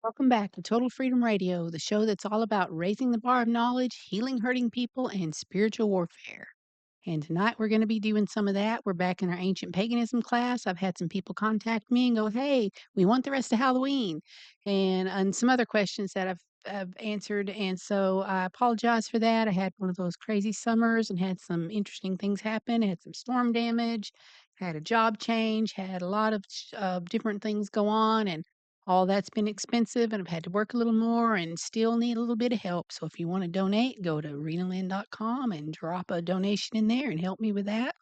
Welcome back to Total Freedom Radio, the show that's all about raising the bar of knowledge, healing hurting people, and spiritual warfare. And tonight we're going to be doing some of that. We're back in our ancient paganism class. I've had some people contact me and go, "Hey, we want the rest of Halloween," and some other questions that I've answered. And so I apologize for that. I had one of those crazy summers and had some interesting things happen. I had some storm damage, had a job change, had a lot of different things go on, and all that's been expensive. And I've had to work a little more and still need a little bit of help. So if you want to donate, go to rinalyn.com and drop a donation in there and help me with that.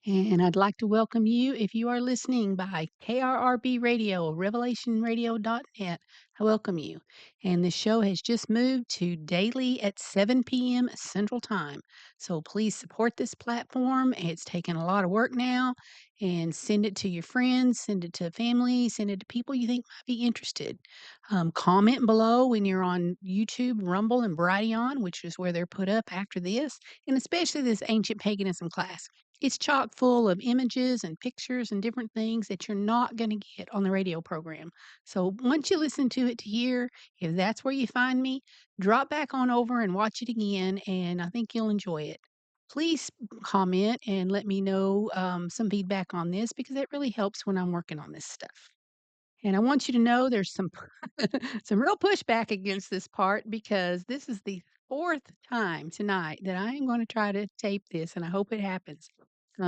And I'd like to welcome you if you are listening by KRRB Radio, revelationradio.net. I welcome you. And the show has just moved to daily at 7 p.m. Central Time. So please support this platform. It's taken a lot of work now. And send it to your friends, send it to family, send it to people you think might be interested. Comment below when you're on YouTube, Rumble, and Brighteon, which is where they're put up after this, and especially this ancient paganism class. It's chock full of images and pictures and different things that you're not gonna get on the radio program. So once you listen to it to hear, if that's where you find me, drop back on over and watch it again, and I think you'll enjoy it. Please comment and let me know, some feedback on this because it really helps when I'm working on this stuff. And I want you to know there's some some real pushback against this part because this is the 4th time tonight that I am gonna try to tape this, and I hope it happens.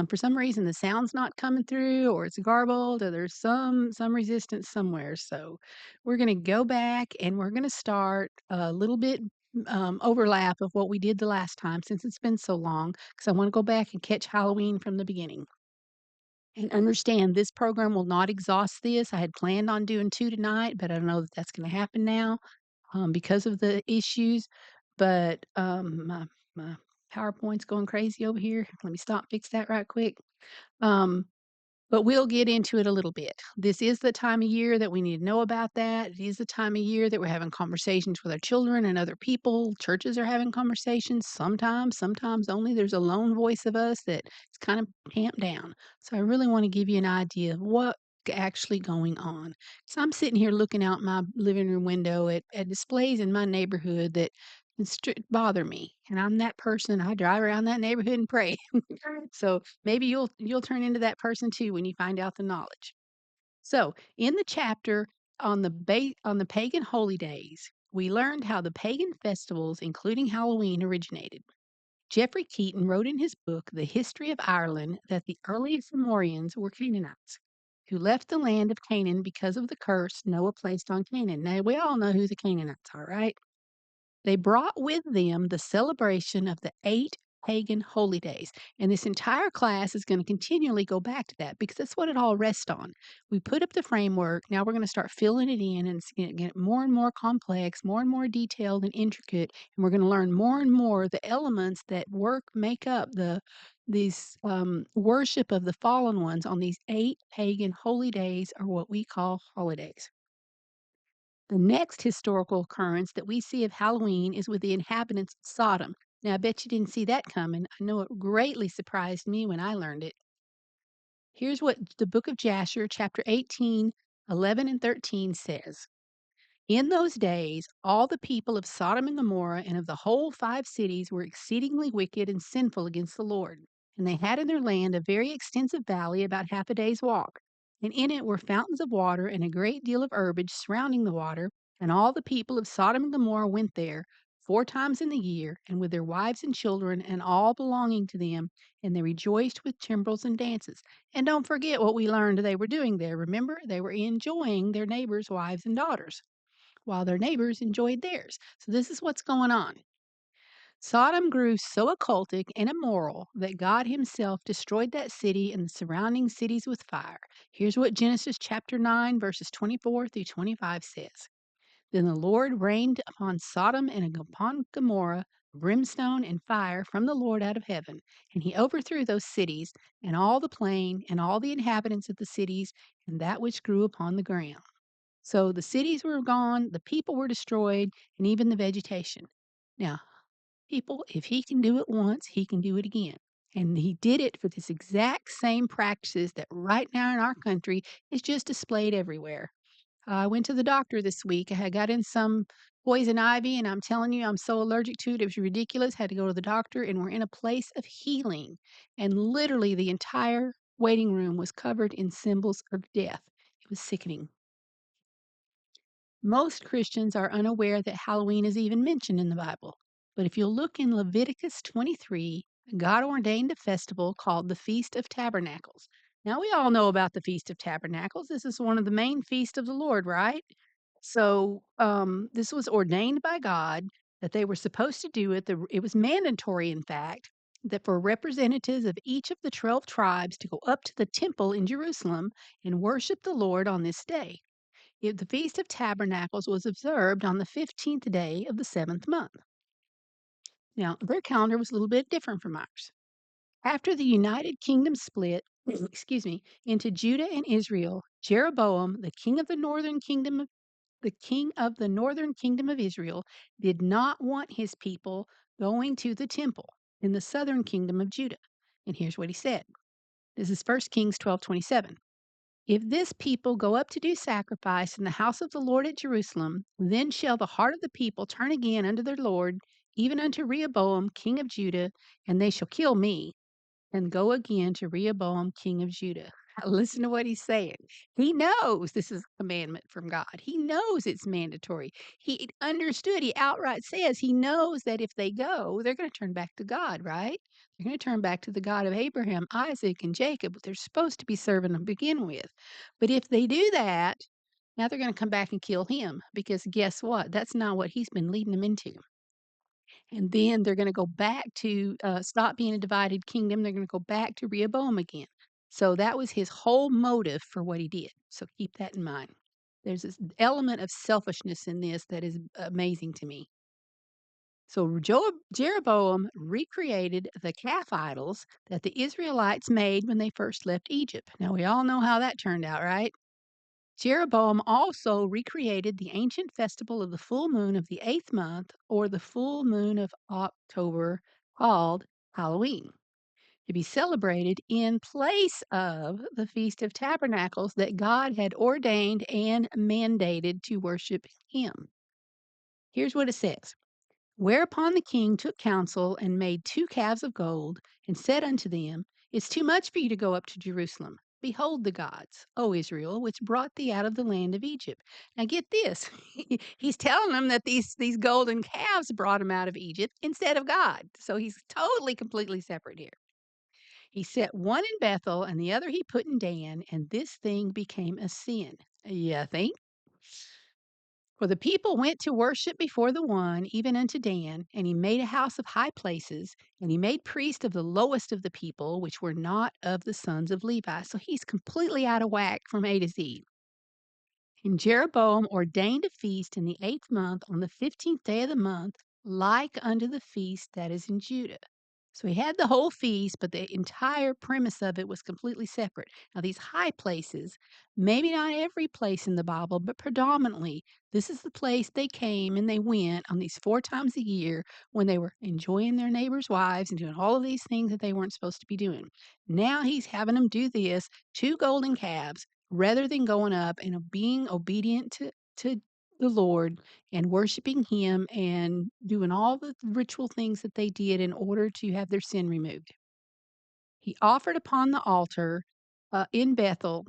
For some reason, the sound's not coming through, or it's garbled, or there's some resistance somewhere. So we're gonna go back and we're gonna start a little bit overlap of what we did the last time since it's been so long, because I want to go back and catch Halloween from the beginning. And understand this program will not exhaust this. I had planned on doing 2 tonight, but I don't know that that's gonna happen now, because of the issues. But, my PowerPoint's going crazy over here. Let me stop, fix that right quick. Um but we'll get into it a little bit. This is the time of year that we need to know about that. It is the time of year that we're having conversations with our children and other people. Churches are having conversations sometimes, sometimes only there's a lone voice of us that is kind of tamped down. So I really want to give you an idea of what actually going on. So I'm sitting here looking out my living room window at displays in my neighborhood that bother me. And I'm that person. I drive around that neighborhood and pray. So maybe you'll turn into that person too when you find out the knowledge. So in the chapter on the pagan holy days, we learned how the pagan festivals, including Halloween, originated. Geoffrey Keaton wrote in his book, The History of Ireland, that the earliest Amorians were Canaanites who left the land of Canaan because of the curse Noah placed on Canaan. Now, we all know who the Canaanites are, right? They brought with them the celebration of the 8 pagan holy days, and this entire class is gonna continually go back to that because that's what it all rests on. We put up the framework, now we're gonna start filling it in, and it's gonna get more and more complex, more and more detailed and intricate, and we're gonna learn more and more the elements that make up worship of the fallen ones on these 8 pagan holy days, or what we call holidays. The next historical occurrence that we see of Halloween is with the inhabitants of Sodom. Now, I bet you didn't see that coming. I know it greatly surprised me when I learned it. Here's what the book of Jasher, chapter 18, 11, and 13 says. In those days, all the people of Sodom and Gomorrah and of the whole 5 cities were exceedingly wicked and sinful against the Lord. And they had in their land a very extensive valley about half a day's walk. And in it were fountains of water and a great deal of herbage surrounding the water. And all the people of Sodom and Gomorrah went there 4 times in the year, and with their wives and children and all belonging to them. And they rejoiced with timbrels and dances. And don't forget what we learned they were doing there. Remember, they were enjoying their neighbors' wives and daughters while their neighbors enjoyed theirs. So this is what's going on. Sodom grew so occultic and immoral that God himself destroyed that city and the surrounding cities with fire. Here's what Genesis chapter 9, verses 24 through 25 says. Then the Lord rained upon Sodom and upon Gomorrah brimstone and fire from the Lord out of heaven, and he overthrew those cities, and all the plain, and all the inhabitants of the cities, and that which grew upon the ground. So the cities were gone, the people were destroyed, and even the vegetation. Now, people, if he can do it once, he can do it again. And he did it for this exact same practices that right now in our country is just displayed everywhere. I went to the doctor this week. I had got in some poison ivy, and I'm telling you, I'm so allergic to it. It was ridiculous. Had to go to the doctor, and we're in a place of healing. And literally, the entire waiting room was covered in symbols of death. It was sickening. Most Christians are unaware that Halloween is even mentioned in the Bible. But if you'll look in Leviticus 23, God ordained a festival called the Feast of Tabernacles. Now, we all know about the Feast of Tabernacles. This is one of the main feasts of the Lord, right? This was ordained by God that they were supposed to do it. It was mandatory, in fact, that for representatives of each of the 12 tribes to go up to the temple in Jerusalem and worship the Lord on this day. The Feast of Tabernacles was observed on the 15th day of the seventh month. Now, their calendar was a little bit different from ours. After the United Kingdom split, excuse me, into Judah and Israel, Jeroboam, the king of the northern kingdom of Israel, did not want his people going to the temple in the southern kingdom of Judah. And here's what he said. This is 1 Kings 12:27. If this people go up to do sacrifice in the house of the Lord at Jerusalem, then shall the heart of the people turn again unto their Lord, even unto Rehoboam, king of Judah, and they shall kill me, and go again to Rehoboam, king of Judah. Listen to what he's saying. He knows this is a commandment from God. He knows it's mandatory. He understood. He outright says he knows that if they go, they're going to turn back to God, right? They're going to turn back to the God of Abraham, Isaac, and Jacob, they're supposed to be serving to begin with. But if they do that, now they're going to come back and kill him because guess what? That's not what he's been leading them into. And then they're gonna go back to, stop being a divided kingdom, they're gonna go back to Rehoboam again. So that was his whole motive for what he did, so keep that in mind. There's this element of selfishness in this that is amazing to me. So Jeroboam recreated the calf idols that the Israelites made when they first left Egypt. Now, we all know how that turned out, right? Jeroboam also recreated the ancient festival of the full moon of the eighth month, or the full moon of October, called Halloween, to be celebrated in place of the Feast of Tabernacles that God had ordained and mandated to worship Him. Here's what it says. Whereupon the king took counsel and made 2 calves of gold, and said unto them, It's too much for you to go up to Jerusalem. Behold the gods, O Israel, which brought thee out of the land of Egypt. Now get this. He's telling them that these golden calves brought him out of Egypt instead of God. So he's totally, completely separate here. He set one in Bethel and the other he put in Dan, and this thing became a sin. You think? For the people went to worship before the one, even unto Dan, and he made a house of high places, and he made priests of the lowest of the people, which were not of the sons of Levi. So he's completely out of whack from A to Z. And Jeroboam ordained a feast in the 8th month on the 15th day of the month, like unto the feast that is in Judah. So he had the whole feast, but the entire premise of it was completely separate. Now, these high places, maybe not every place in the Bible, but predominantly, this is the place they came and they went on these 4 times a year when they were enjoying their neighbors' wives and doing all of these things that they weren't supposed to be doing. Now he's having them do this, 2 golden calves, rather than going up and being obedient to the Lord and worshiping Him and doing all the ritual things that they did in order to have their sin removed. He offered upon the altar in Bethel,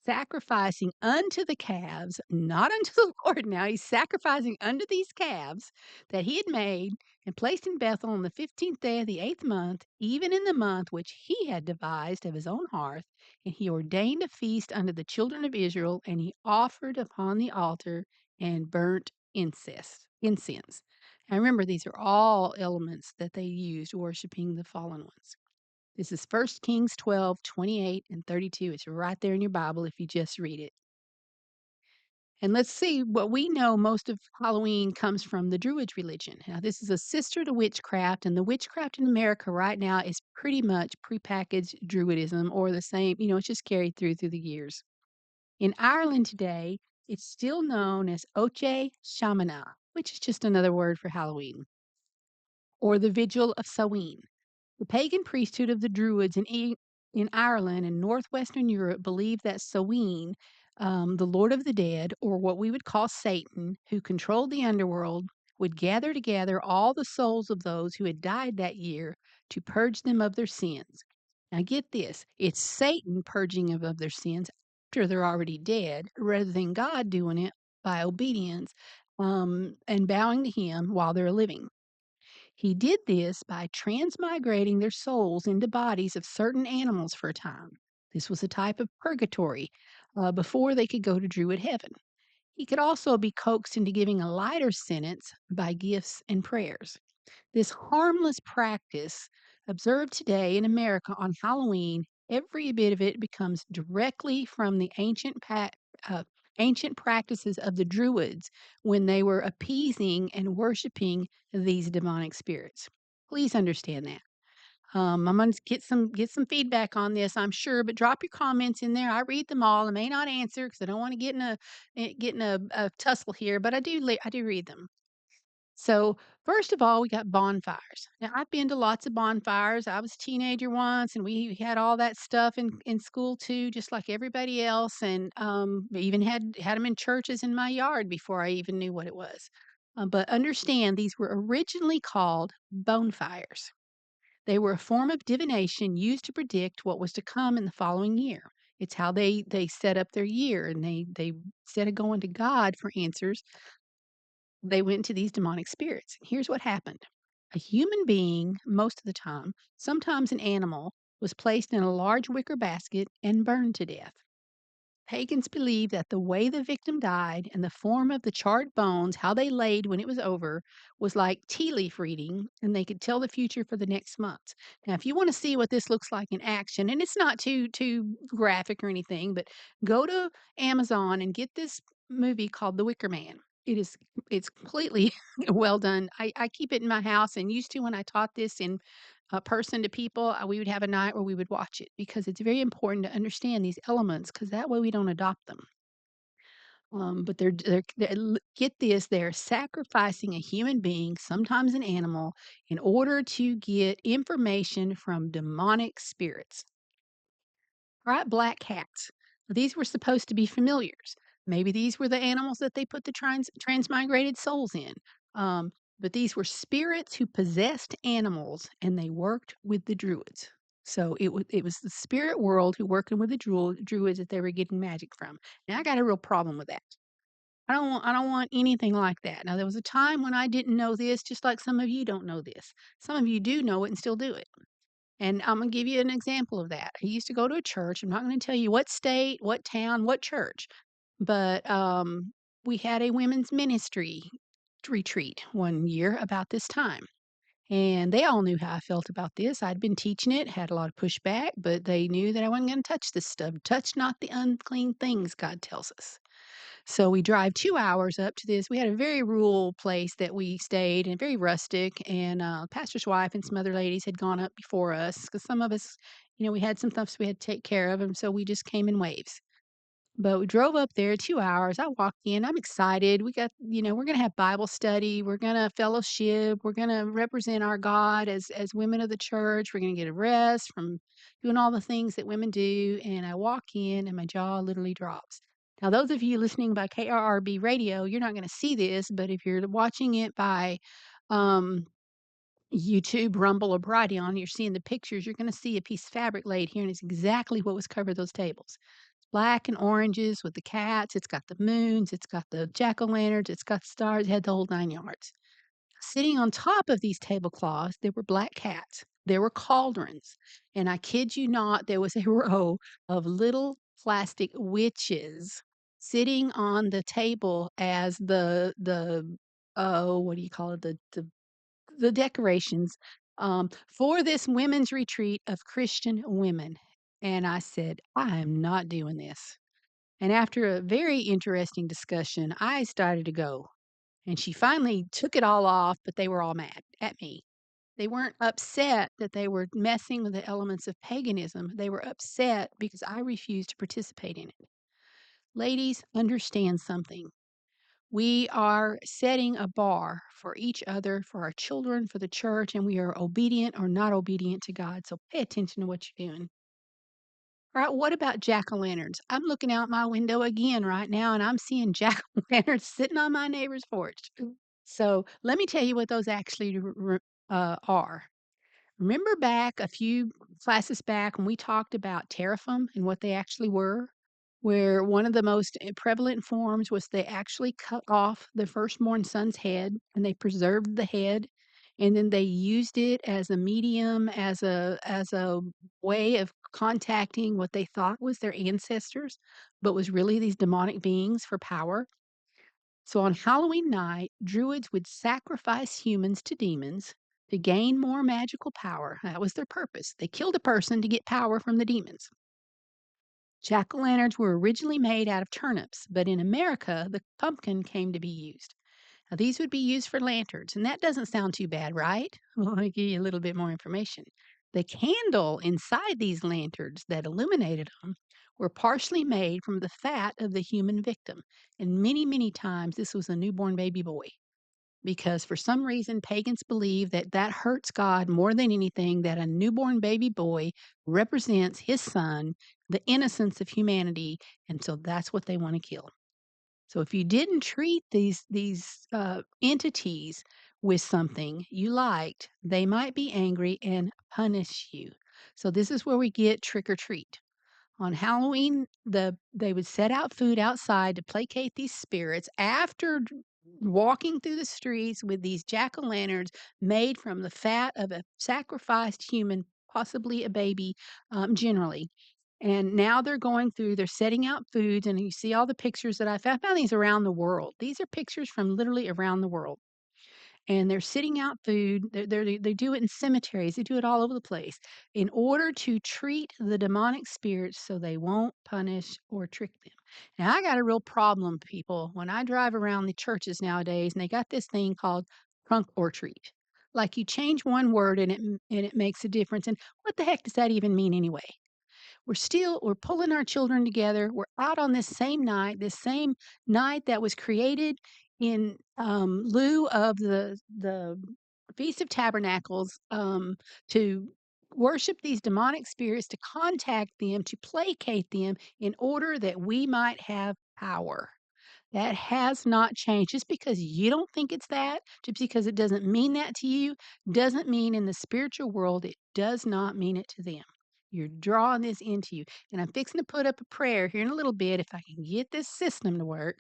sacrificing unto the calves, not unto the Lord. Now he's sacrificing unto these calves that he had made and placed in Bethel on the 15th day of the 8th month, even in the month which he had devised of his own hearth. And he ordained a feast unto the children of Israel, and he offered upon the altar and burnt incense. Now remember, these are all elements that they used worshiping the fallen ones. This is 1 Kings 12:28 and 32. It's right there in your Bible if you just read it. And let's see what we know. Most of Halloween comes from the Druid religion. Now, this is a sister to witchcraft, and the witchcraft in America right now is pretty much prepackaged Druidism or the same, it's just carried through the years. In Ireland today, it's still known as Oche Shamana, which is just another word for Halloween, or the Vigil of Samhain. The pagan priesthood of the Druids in Ireland and northwestern Europe believed that Samhain The Lord of the Dead, or what we would call Satan, who controlled the underworld, would gather together all the souls of those who had died that year to purge them of their sins. Now, get this, it's Satan purging them of their sins after they're already dead, rather than God doing it by obedience and bowing to Him while they're living. He did this by transmigrating their souls into bodies of certain animals for a time. This was a type of purgatory before they could go to Druid heaven. He could also be coaxed into giving a lighter sentence by gifts and prayers. This harmless practice, observed today in America on Halloween, every bit of it becomes directly from the uh, ancient practices of the Druids when they were appeasing and worshiping these demonic spirits. Please understand that. I'm gonna get some feedback on this, I'm sure, but drop your comments in there. I read them all. I may not answer because I don't want to get in a tussle here, but I do read them. So, first of all, we got bonfires. Now, I've been to lots of bonfires. I was a teenager once, and we had all that stuff in school too, just like everybody else. And we even had them in churches in my yard before I even knew what it was. But understand, these were originally called bonfires. They were a form of divination used to predict what was to come in the following year. It's how they set up their year, and they instead of going to God for answers, they went to these demonic spirits. Here's what happened. A human being, most of the time, sometimes an animal, was placed in a large wicker basket and burned to death. Pagans believed that the way the victim died and the form of the charred bones, how they laid when it was over, was like tea leaf reading, and they could tell the future for the next month. Now, if you want to see what this looks like in action, and it's not too graphic or anything, but go to Amazon and get this movie called The Wicker Man. It's completely well done. I keep it in my house and used to when I taught this in person to people, we would have a night where we would watch it because it's very important to understand these elements because that way we don't adopt them. But get this, they're sacrificing a human being, sometimes an animal, in order to get information from demonic spirits. Right, black cats. These were supposed to be familiars. Maybe these were the animals that they put the transmigrated souls in. Um, but these were spirits who possessed animals, and they worked with the druids. So it was the spirit world who working with the druids that they were getting magic from. Now I got a real problem with that. I don't want anything like that. Now there was a time when I didn't know this, just like some of you don't know this. Some of you do know it and still do it. And I'm gonna give you an example of that. I used to go to a church. I'm not gonna tell you what state, what town, what church, but we had a women's ministry retreat one year about this time. And they all knew how I felt about this. I'd been teaching it, had a lot of pushback, but they knew that I wasn't going to touch this stuff. Touch not the unclean things, God tells us. So we drive 2 hours up to this. We had a very rural place that we stayed and very rustic, and, pastor's wife and some other ladies had gone up before us because some of us, we had some stuff we had to take care of, and so we just came in waves. But we drove up there 2 hours. I walked in. I'm excited. We're gonna have Bible study. We're gonna fellowship. We're gonna represent our God as women of the church. We're gonna get a rest from doing all the things that women do. And I walk in and my jaw literally drops. Now, those of you listening by KRRB radio, you're not gonna see this, but if you're watching it by um, YouTube, Rumble, or Brighteon, you're seeing the pictures, you're gonna see a piece of fabric laid here, and it's exactly what was covered those tables black and oranges with the cats, it's got the moons, it's got the jack-o'-lanterns, it's got stars, it had the whole 9 yards. Sitting on top of these tablecloths, there were black cats, there were cauldrons, and I kid you not, there was a row of little plastic witches sitting on the table as oh, what do you call it? The decorations, for this women's retreat of Christian women. And I said, "I am not doing this." And after a very interesting discussion, I started to go. And she finally took it all off, but they were all mad at me. They weren't upset that they were messing with the elements of paganism. They were upset because I refused to participate in it. Ladies, understand something. We are setting a bar for each other, for our children, for the church, and we are obedient or not obedient to God. So pay attention to what you're doing. All right, what about jack-o'-lanterns? I'm looking out my window again right now, and I'm seeing jack-o'-lanterns sitting on my neighbor's porch. So, let me tell you what those actually are. Remember back a few classes back when we talked about Teraphim and what they actually were? Where one of the most prevalent forms was they actually cut off the firstborn son's head and they preserved the head, and then they used it as a medium, as a way of contacting what they thought was their ancestors, but was really these demonic beings for power. So on Halloween night, druids would sacrifice humans to demons to gain more magical power. That was their purpose. They killed a person to get power from the demons. Jack o' lanterns were originally made out of turnips, but in America, the pumpkin came to be used. Now, these would be used for lanterns, and that doesn't sound too bad, right? Well, let me give you a little bit more information. The candle inside these lanterns that illuminated them were partially made from the fat of the human victim. And many, many times this was a newborn baby boy because for some reason pagans believe that that hurts God more than anything, that a newborn baby boy represents his son, the innocence of humanity, and so that's what they want to kill. So if you didn't treat these entities with something you liked, they might be angry and punish you. So this is where we get trick or treat. On Halloween, they would set out food outside to placate these spirits after walking through the streets with these jack-o'-lanterns made from the fat of a sacrificed human, possibly a baby, generally. And now they're setting out foods, and you see all the pictures that I found these around the world. These are pictures from literally around the world, and they're sitting out food. They do it in cemeteries. They do it all over the place in order to treat the demonic spirits so they won't punish or trick them. Now, I got a real problem, people, when I drive around the churches nowadays, and they got this thing called trunk or treat. Like you change one word and it makes a difference. And what the heck does that even mean anyway? We're pulling our children together. We're out on this same night that was created in lieu of the Feast of Tabernacles, to worship these demonic spirits, to contact them, to placate them in order that we might have power. That has not changed. Just because you don't think it's that, just because it doesn't mean that to you, doesn't mean in the spiritual world, it does not mean it to them. You're drawing this into you. And I'm fixing to put up a prayer here in a little bit if I can get this system to work,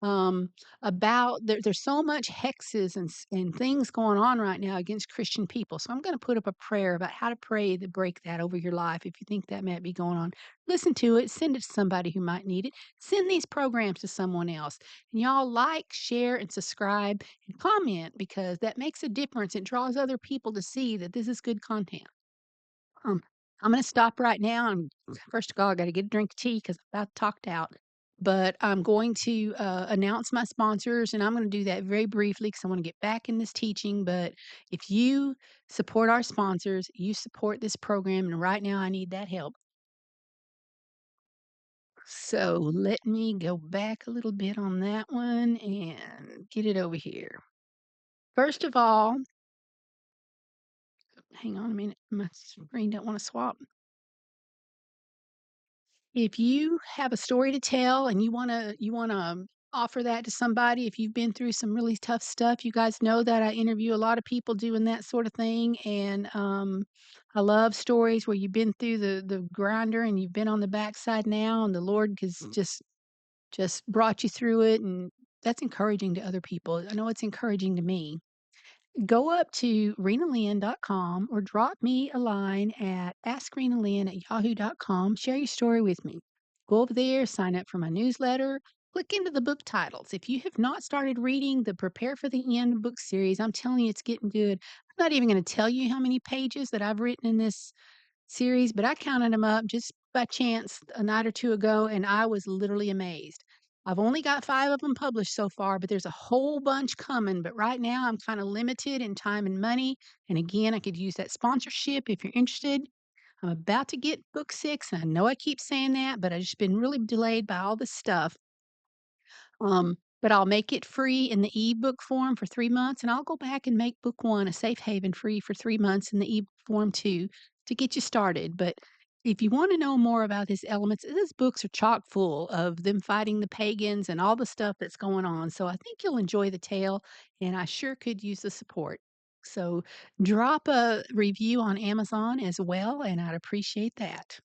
um, about there's so much hexes and things going on right now against Christian people. So I'm going to put up a prayer about how to pray to break that over your life. If you think that might be going on, listen to it, send it to somebody who might need it, send these programs to someone else. And y'all like, share, and subscribe and comment because that makes a difference. It draws other people to see that this is good content. Um, I'm gonna stop right now, and first of all, I gotta get a drink of tea because 'cause I'm about talked out. But I'm going to, announce my sponsors, and I'm gonna do that very briefly because I wanna get back in this teaching, but if you support our sponsors, you support this program, and right now I need that help. So, let me go back a little bit on that one and get it over here. First of all, hang on a minute, my screen don't wanna swap. If you have a story to tell and you wanna offer that to somebody, if you've been through some really tough stuff, you guys know that I interview a lot of people doing that sort of thing, and, I love stories where you've been through the grinder and you've been on the backside now, and the Lord has just brought you through it, and that's encouraging to other people. I know it's encouraging to me. Go up to rinalynn.com or drop me a line at askrinalynn@yahoo.com. Share your story with me. Go over there, sign up for my newsletter, click into the book titles. If you have not started reading the Prepare for the End book series, I'm telling you, it's getting good. I'm not even going to tell you how many pages that I've written in this series, but I counted them up just by chance a night or 2 ago, and I was literally amazed. I've only got 5 of them published so far, but there's a whole bunch coming, but right now I'm kinda limited in time and money, and again, I could use that sponsorship if you're interested. I'm about to get book 6, and I know I keep saying that, but I've just been really delayed by all this stuff. But I'll make it free in the ebook form for 3 months, and I'll go back and make book 1 a safe haven free for 3 months in the ebook form too to get you started, but If you want to know more about his elements, his books are chock full of them fighting the pagans and all the stuff that's going on. So I think you'll enjoy the tale, and I sure could use the support. So drop a review on Amazon as well, and I'd appreciate that.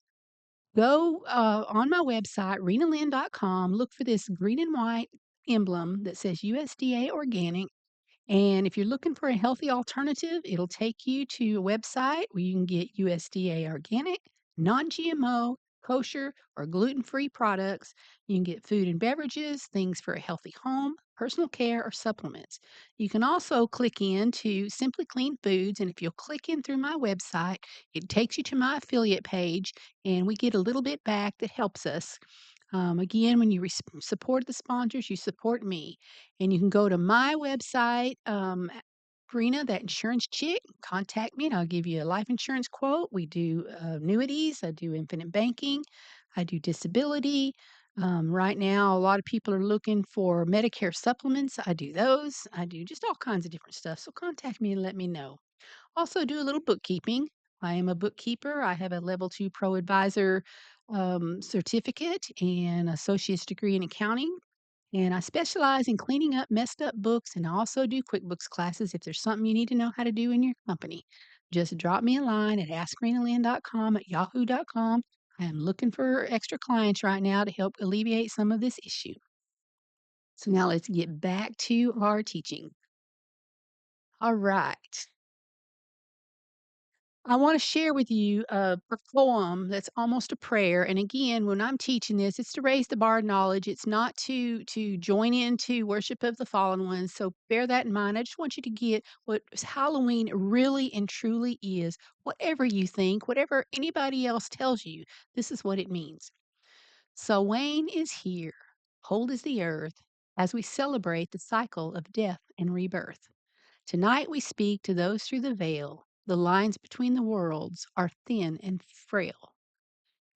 Go on my website, rinalynn.com, look for this green and white emblem that says USDA organic, and if you're looking for a healthy alternative, it'll take you to a website where you can get USDA organic, non GMO, kosher, or gluten free products. You can get food and beverages, things for a healthy home, personal care, or supplements. You can also click in to Simply Clean Foods. And if you'll click in through my website, it takes you to my affiliate page, and we get a little bit back that helps us. Again, when you support the sponsors, you support me. And you can go to my website, Rena, that insurance chick, contact me and I'll give you a life insurance quote. We do annuities, I do infinite banking, I do disability. Right now, a lot of people are looking for Medicare supplements. I do those. I do just all kinds of different stuff. So contact me and let me know. Also, do a little bookkeeping. I am a bookkeeper. I have a level two pro advisor certificate and associate's degree in accounting. And I specialize in cleaning up messed up books and I also do QuickBooks classes if there's something you need to know how to do in your company. Just drop me a line at askrenalyn.com at yahoo.com. I am looking for extra clients right now to help alleviate some of this issue. So now let's get back to our teaching. All right. I want to share with you a poem that's almost a prayer. And again, when I'm teaching this, it's to raise the bar of knowledge. It's not to join into worship of the fallen ones. So bear that in mind. I just want you to get what Halloween really and truly is. Whatever you think, whatever anybody else tells you, this is what it means. So Wayne is here, cold as the earth, as we celebrate the cycle of death and rebirth. Tonight we speak to those through the veil. The lines between the worlds are thin and frail.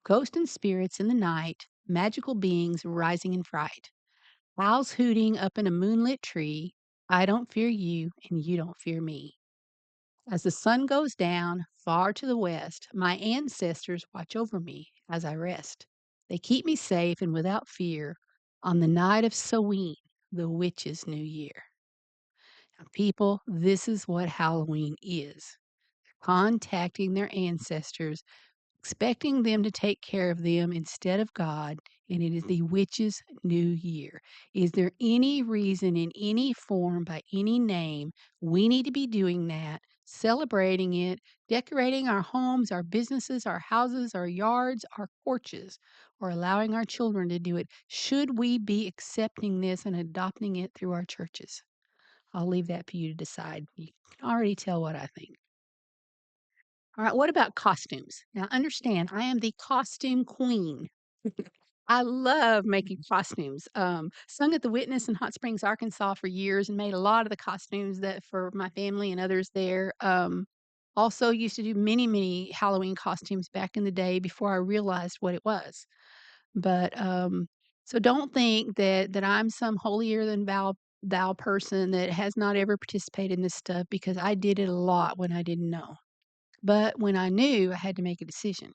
Ghosts and spirits in the night, magical beings rising in fright. Owls hooting up in a moonlit tree. I don't fear you, and you don't fear me. As the sun goes down far to the west, my ancestors watch over me as I rest. They keep me safe and without fear on the night of Samhain, the witch's new year. Now, people, this is what Halloween is contacting their ancestors, expecting them to take care of them instead of God, and it is the witch's new year. Is there any reason in any form, by any name, we need to be doing that, celebrating it, decorating our homes, our businesses, our houses, our yards, our porches, or allowing our children to do it? Should we be accepting this and adopting it through our churches? I'll leave that for you to decide. You can already tell what I think. All right, what about costumes? Now, understand, I am the costume queen. I love making costumes. Sung at the Witness in Hot Springs, Arkansas for years and made a lot of the costumes that for my family and others there. Also used to do many, many Halloween costumes back in the day before I realized what it was. But so don't think that I'm some holier than thou person that has not ever participated in this stuff because I did it a lot when I didn't know. But when I knew, I had to make a decision.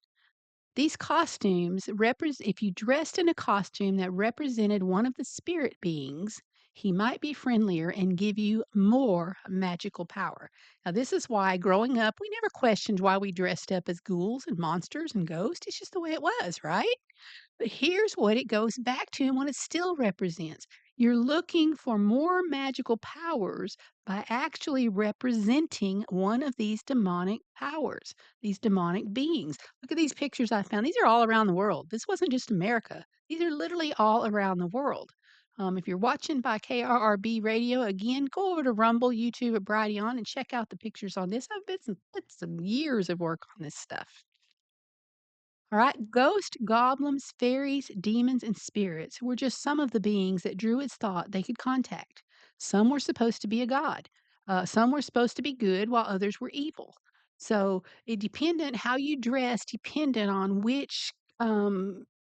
These costumes represent, if you dressed in a costume that represented one of the spirit beings, he might be friendlier and give you more magical power. Now, this is why growing up, we never questioned why we dressed up as ghouls and monsters and ghosts. It's just the way it was, right? But here's what it goes back to and what it still represents. You're looking for more magical powers by actually representing one of these demonic powers, these demonic beings. Look at these pictures I found. These are all around the world. This wasn't just America. These are literally all around the world. If you're watching by KRRB radio, again, go over to Rumble, YouTube, or Brighteon and check out the pictures on this. I've put some years of work on this stuff. All right. Ghosts, goblins, fairies, demons, and spirits were just some of the beings that Druids thought they could contact. Some were supposed to be a god. Some were supposed to be good, while others were evil. So it depended how you dressed, depended on which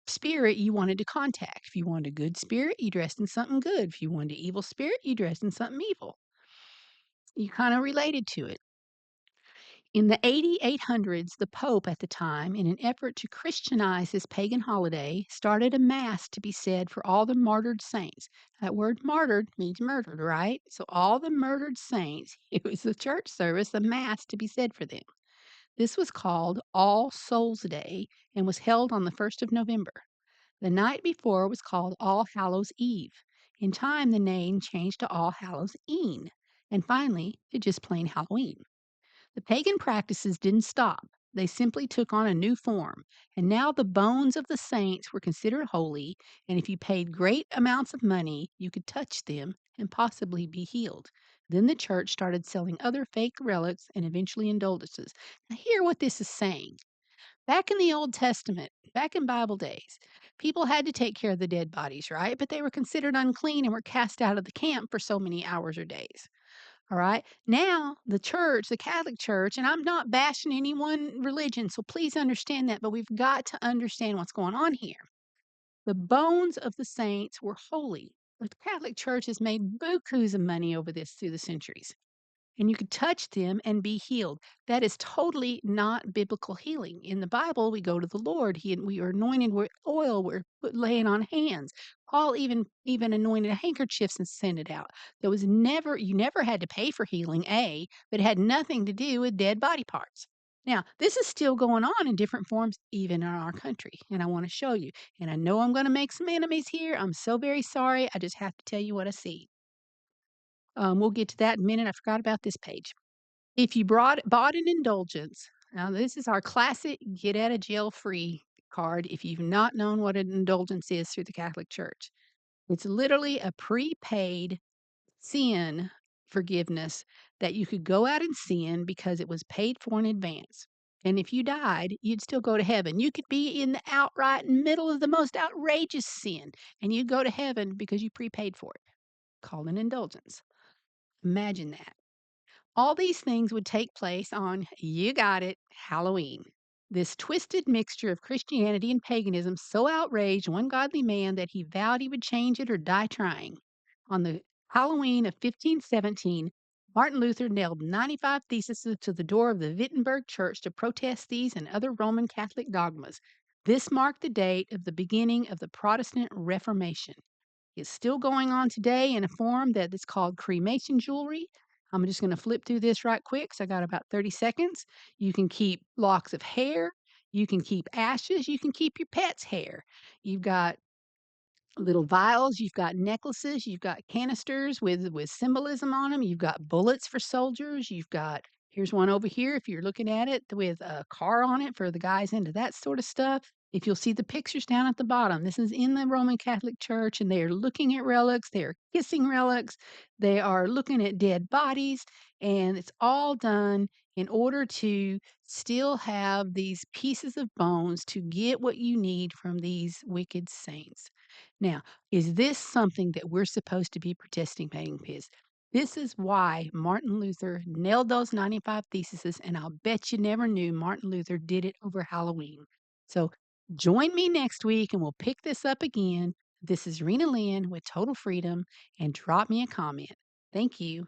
spirit you wanted to contact. If you wanted a good spirit, you dressed in something good. If you wanted an evil spirit, you dressed in something evil. You kind of related to it. In the 8800s, the Pope at the time, in an effort to Christianize this pagan holiday, started a mass to be said for all the martyred saints. That word martyred means murdered, right? So, all the murdered saints, it was the church service, a mass to be said for them. This was called All Souls Day and was held on the 1st of November. The night before was called All Hallows Eve. In time, the name changed to All Hallows E'en, and finally to just plain Halloween. The pagan practices didn't stop. They simply took on a new form, and now the bones of the saints were considered holy, and if you paid great amounts of money, you could touch them and possibly be healed. Then the church started selling other fake relics and eventually indulgences. Now, hear what this is saying. Back in the Old Testament, back in Bible days, people had to take care of the dead bodies, right? But they were considered unclean and were cast out of the camp for so many hours or days. All right. Now, the church, the Catholic Church, and I'm not bashing any one religion, so please understand that, but we've got to understand what's going on here. The bones of the saints were holy. The Catholic Church has made bukus of money over this through the centuries, and you could touch them and be healed. That is totally not biblical healing. In the Bible, we go to the Lord. We are anointed with oil. We're laying on hands. Paul even anointed handkerchiefs and sent it out. There was never you never had to pay for healing, but it had nothing to do with dead body parts. Now, this is still going on in different forms, even in our country, and I want to show you. And I know I'm going to make some enemies here. I'm so very sorry. I just have to tell you what I see. We'll get to that in a minute. I forgot about this page. If you bought an indulgence, now this is our classic get out of jail free card if you've not known what an indulgence is through the Catholic Church. It's literally a prepaid sin forgiveness that you could go out and sin because it was paid for in advance. And if you died, you'd still go to heaven. You could be in the outright middle of the most outrageous sin, and you'd go to heaven because you prepaid for it, called an indulgence. Imagine that. All these things would take place on, you got it, Halloween. This twisted mixture of Christianity and paganism so outraged one godly man that he vowed he would change it or die trying. On the Halloween of 1517, Martin Luther nailed 95 theses to the door of the Wittenberg church to protest these and other Roman Catholic dogmas. This marked the date of the beginning of the Protestant Reformation. It's still going on today in a form that is called cremation jewelry. I'm just going to flip through this right quick. So I got about 30 seconds. You can keep locks of hair. You can keep ashes. You can keep your pet's hair. You've got little vials, you've got necklaces, you've got canisters with symbolism on them, you've got bullets for soldiers, you've got here's one over here if you're looking at it with a car on it for the guys into that sort of stuff. If you'll see the pictures down at the bottom, this is in the Roman Catholic Church, and they are looking at relics, they are kissing relics, they are looking at dead bodies, and it's all done in order to still have these pieces of bones to get what you need from these wicked saints. Now, is this something that we're supposed to be participating in? This is why Martin Luther nailed those 95 theses, and I'll bet you never knew Martin Luther did it over Halloween. So join me next week and we'll pick this up again. This is Rina Lynn with Total Freedom, and drop me a comment. Thank you.